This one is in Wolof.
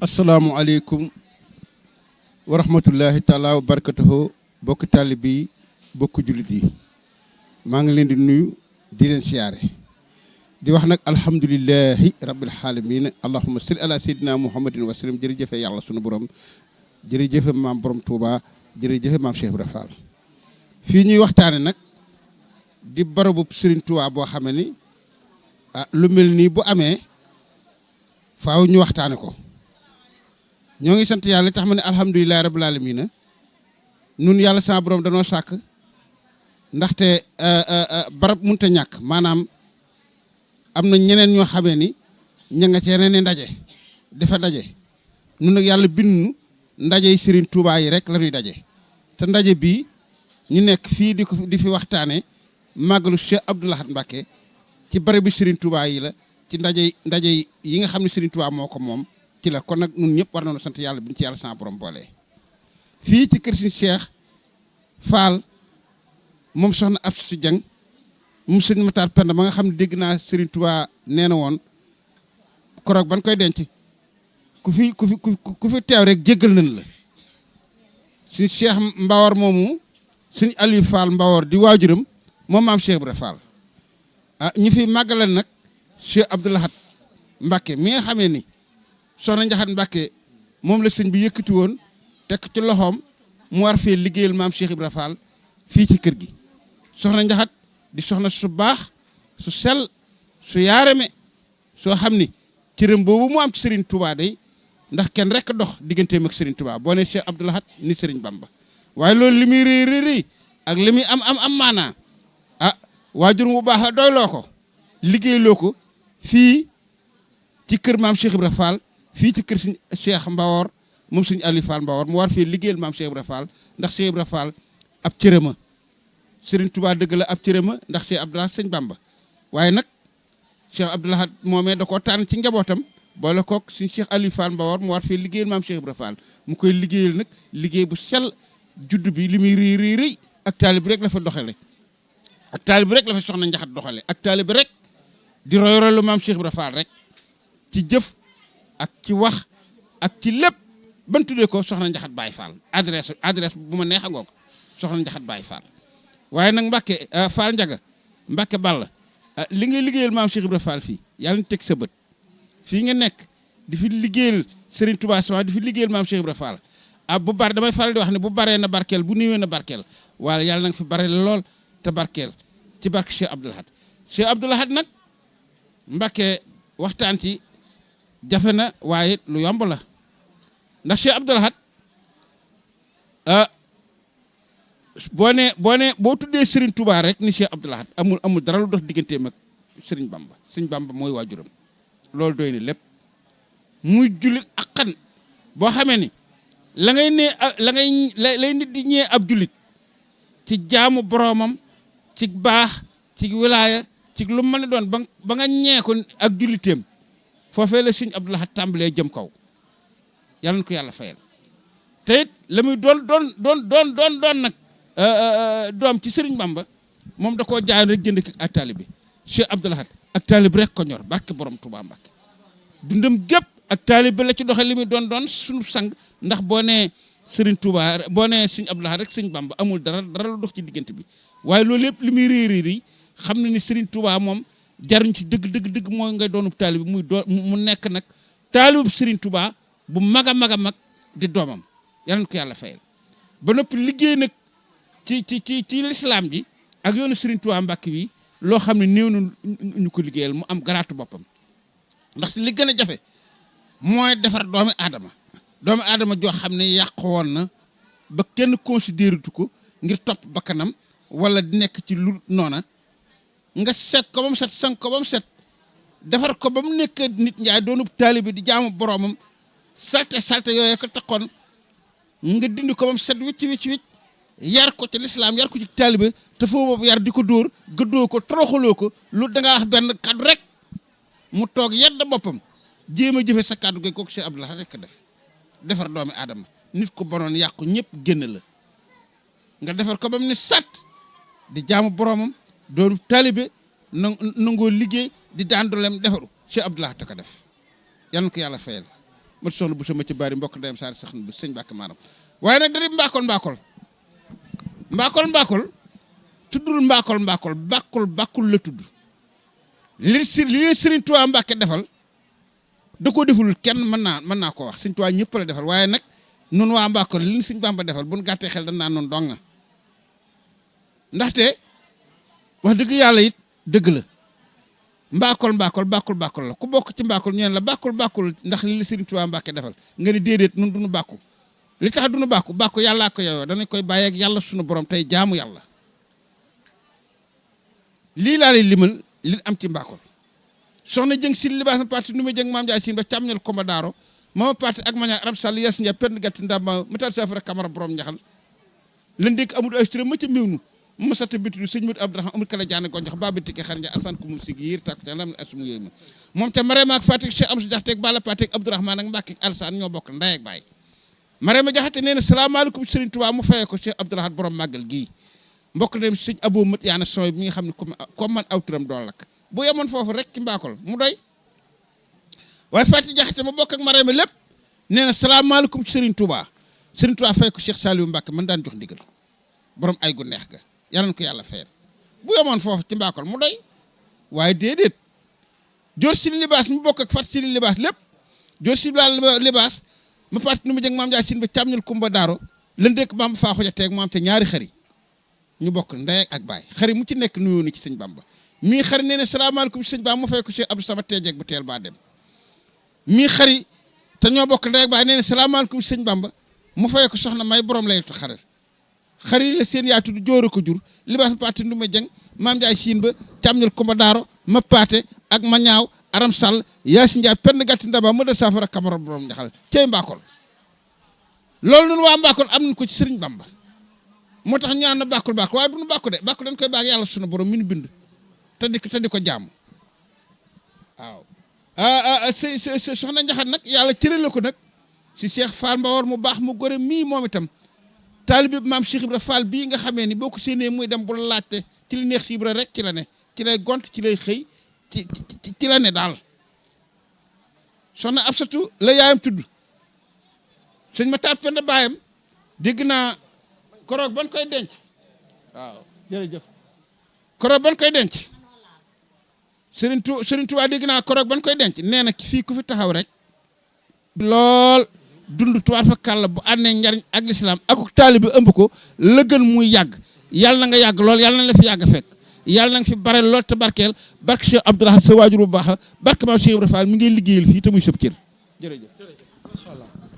asalaamualeykum wa rahmatullahi taala wa barakatuhu bokk taalibe yi bokk jullit yi maa ngi leen di nuyu di leen siyaare di wax nag alhamdulilahi rabbil alamin allahumma salli ala sayyidina muhammadin wa sallam jërëjëfe yàlla sunu borom jërëjëfe maam borom Touba jërëjëfe maam Cheikh Ibra Fall fii ñuy waxtaane nag di barabu Serigne Touba boo xamee ni lu mel nii bu amee faaw ñu waxtaane ko ñoo ngi sant yàlla tax ma ne alhamdulilahi rabbil alamin nun yàlla sama borom danoo sàkk ndaxte barab mënut a ñàkk maanaam am na ñeneen ñoo xamee ni ña nga ci yeneen ndaje dafa daje nun nag yàlla bindu ndaje yi Serigne Touba yi rek la ñuy daje te ndaje bii ñu nekk fii di fi waxtaane màggalu Cheikh Abdou Lahad Mbacké ci bari bi Serigne Touba yi la ci ndaje yi nga xam ne Serigne Touba moo ko moom ci la kon nag ñun ñëpp war nañu sant yàlla bi ñu ci yàlla sama borom boole fii ci kër Serigne Cheikh Fall moom soxna Absou Dieng moom Serigne Matar Penda ma nga xam ne dégg naa Serigne Touba nee na woon koroog ban koy denc ku fi teew rek jéggal nañ la suñu Cheikh Mbawar moomu suñu Aliou Fall Mbawar di waajuram moom maam Cheikh Ibra Fall ñu fi màggalal nag Cheikh Abdou Lahad Mbacké mi nga xamee ni soxna Njaxat Mbacké moom la sëñ bi yëkkati woon tekk ci loxoom mu war fee liggéeyal maam Cheikh Ibra Fall fii ci kër gi soxna Njaxat di soxna su baax su sell su yaarame soo xam ni cëram boobu mu am ci Serigne Touba day ndax kenn rek dox digganteem ak Serigne Touba boo ne Cheikh Abdou Lahad ni Serigne Bamba waaye loolu li muy rëy ak li muy am maanaa waajur bu baax a doyloo ko liggéeyloo ko fii ci kër maam Cheikh Ibra Fall fii ci kër suñ Cheikh Mbawor moom suñu Aliou Fall Mbawor mu war fii liggéeyal maam Cheikh Ibra Fall ndax Cheikh Ibra Fall ab cërëma Serigne Touba dëgg la ab cërëma ndax Cheikh Abdou Lahad sëñ Bamba waaye nag Cheikh Abdou Lahad moomee da koo tànn ci njabootam boole kook suñu Cheikh Aliou Fall Mbawor mu war fii liggéeyal maam Cheikh Ibra Fall mu koy liggéeyal nag liggéey bu sell judd bi li muy rëy ak taalib bi rek la fa doxale ak taalib bi rek la fa soxna Njaxat doxale ak taalib bi rek di roy lu maam Cheikh Ibra Fall rek ci jëf ak ci wax ak ci lépp ban tuddee ko soxna Njaxat Baye Fall adresse bu ma neex a ngoog soxna Njaxat Baye Fall waaye nag Mbacké Fall Njaga Mbacké Balla li ngay liggéeyal maam Cheikh Ibra Fall fii yàlla na teg sa bët fii nga nekk di fi liggéeyal Serigne Touba sama di fi liggéeyal maam Cheikh Ibra Fall bu bare damay faral di wax ne bu baree na barkeel bu néewee na barkeel waaye yàlla na nga fi bare lool te barkeel ci barke Cheikh Abdou Lahad Cheikh Abdou Lahad nag Mbacké waxtaan ci jafe na waaye lu yomb la ndax Cheikh Abdou Lahad boo tuddee Serigne Touba rek ni Cheikh Abdou Lahad amul dara lu dox digganteem ak Serigne Bamba Serigne Bamba mooy waajuram loolu doy na lépp muy jullit ak xan boo xamee ni lay nit di ñee ab jullit ci jaamu boroomam ci baax ci wilaaya ci lu mën a doon ba nga ñee ko ak julliteem foofee la Serigne Abdou Lahad tàmbalee jëm kaw yàlla na ko yàlla fayal te it la muy doon nag doom ci Serigne Bamba moom da koo jaay rek jënd ki ak taalibe Cheikh Abdou Lahad ak taalibe rek ko ñor barke borom Touba Mbacké dundam gépp ak taalibe la ci doxe li muy doon suñu sang ndax boo nee Serigne Touba boo nee Serigne Abdou Lahad rek Serigne Bamba amul dara lu dox ci diggante bi waaye loolu lépp li muy réeréeri xam na ni Serigne Touba moom jariñ ci dëgg mooy ngay doonub taalibe mu nekk nag taalibe Serigne Touba bu mag a mag di doomam yal na ko yàlla fayal ba noppi liggéey nag ci lislaam ji ak yoonu Serigne Touba Mbacké bi loo xam ne néew na ñu ko liggéeyal mu am garaatu boppam ndax li gën a jafe mooy defar doomi aadama joo xam ne yàq woon na ba kenn considéré tu ko ngir topp bakkanam wala di nekk ci lu noona nga set ko ba mu set sang ko ba mu set defar ko ba mu nekk nit njaay doonub taalibe di jaamu boroomam salte yooyu ko taxoon nga dindi ko ba mu set wicc yar ko ci lislaam yar ko ci taalibe te foofu boobu yar di ko dóor gëddoo ko toroxaloo ko lu dangaa wax benn kaddu rek mu toog yedd boppam jéem a jëfe sa kaddu gay kooku Cheikh Abdou Lahad rek defar doomi aadama nit ko bonoon yàqu ñëpp génn la nga defar ko ba mu ne sat di jaamu boroomam doonu taalibe nangoo liggéey di daan dooleem defaru Cheikh Abdou Lahad ko def yal na ko yàlla fayal mat soxna bu sama ci bari mbokk ndeyam saar sax bu sëñ Mbàkke maaram waaye nag da di mbaakol tuddul mbaakol bàkkul la tudd li Sëriñ Tuubaa Mbàkke defal da koo deful kenn mën naa ko wax Sëriñ Tuubaa ñëpp la defal waaye nag nun waa mbaakol li Sëriñ Bàmba defal buñ gàttee xel dañ naa noonu donga ndaxte wax dëgg yàlla it dëgg la mbaakol la ku bokk ci mbaakol ñu ne la bàkkul ndax li Sëriñ Tuubaa Mbàkke defal nga ni déedéet nun duñu bàkku li tax duñu bàkku yàllaa ko yow danañ koy bàyyi ak yàlla sunu borom tey jaamu yàlla lii laa lay limal li am ci mbaakol soxna jëng si libaas ma parti nu ma jëng maam jaay siin ba càmñal komba daaro mama parti ak mañaa arab sall yes ndia pend gatti ndamba matal safara kamara borom ñaxal len dégg amul ay ma ca miw nu ma satta bitudu sëñ mut abdourahman amul kala jaane gonjox ba bitike xar ndia asan ko mu sig yiir takk ca lam asmu yooyu ma moom ca marema ak fatik cheikh am su jaxteeg bala patek abdourahman ak mbàkke alsaan ñoo bokk ndey ak baay marema jaxate nee na salaamaaleykum sëriñ Tuubaa mu fayee ko cheikh abdourahman borom màggal gii mbokk dem sëñ aboo mët yaana sooy bi nga xam ne comme man aw turam dool lak bu yemoon foofu rek ci mbaakol mu doy waaye Fatou Jaxate ma bokk ak Marème lépp nee na salaamaaleykum ci Serigne Touba fay ko Cheikh Saliou Mbacke man daan jox ndigal borom ay gu neex ga yal na ko yàlla fayal bu yemoon foofu ci mbaakol mu doy waaye déedéet joor si libaas mu bokk ak Fatou si libaas lépp joor si libaas ma Fatou nu mu jëng maam Ndiaye sin ba càmñal Kumba Daaro lan dëkk maam faaxu ja teeg maam te ñaari xari ñu bokk ndey ak baay xari mu ci nekk nuyoo ni ci sëñ Bamba mii xari nee na salaamaaleykum sëñ Bamba mu fay ko Cheikh Abdou Samad teejeeg bu teel baa dem mii xari te ñoo bokk ndey ak baay nee na salaamaaleykum sëñ Bamba mu fay ko soxna may borom lay tu xari la seen yaa tudd jóor ko jur libaas ma paate ndu ma jëng maam Ndiaye siin ba càmñal Kumba Daaro ma paate ak ma ñaaw aram sall yaa si Ndiaye penn gàtti ndaba ma da safara kamara borom ñaxal cey mbaakol loolu nun waa mbaakol am nañ ko ci sëriñ Bamba moo tax ñaan na bàkkul waaye du nu bàkku de bàkku dañ koy bàkk yàlla sunu borom mi nu bind te di ko jàmm waaw soxna Njaxat nag yàlla cërale ko nag si Cheikh Fall Mbawar mu baax mu gore mii moom itam taalibe bi maam Cheikh Ibra Fall bii nga xamee ni boo ko séenee muy dem bu laajte ci li neex si Ibra rek ci la ne ci lay gont ci lay xëy ci la ne daal soxna Absatu la yaayam tudd sëñ ma taat fenn baayam dégg naa koroog ban koy denc waaw jërëjëf koroog ban koy denc Serigne Touba dégg naa koroog ban koy denc nee na fii ku fi taxaw rek lool dund tuwaat fa kàlla bu àndee njariñ ak lislaam ak taalibe bi ëmb ko la gën muy yàgg yàlla na nga yàgg lool yàlla na la fi yàgg fekk yàlla na nga fi bare lool te barkeel barke Cheikh Abdoulaye sa waajur bu baax barke maam Cheikh Ibra Fall mi ngay liggéeyal fii te muy sëb cër jërëjëf.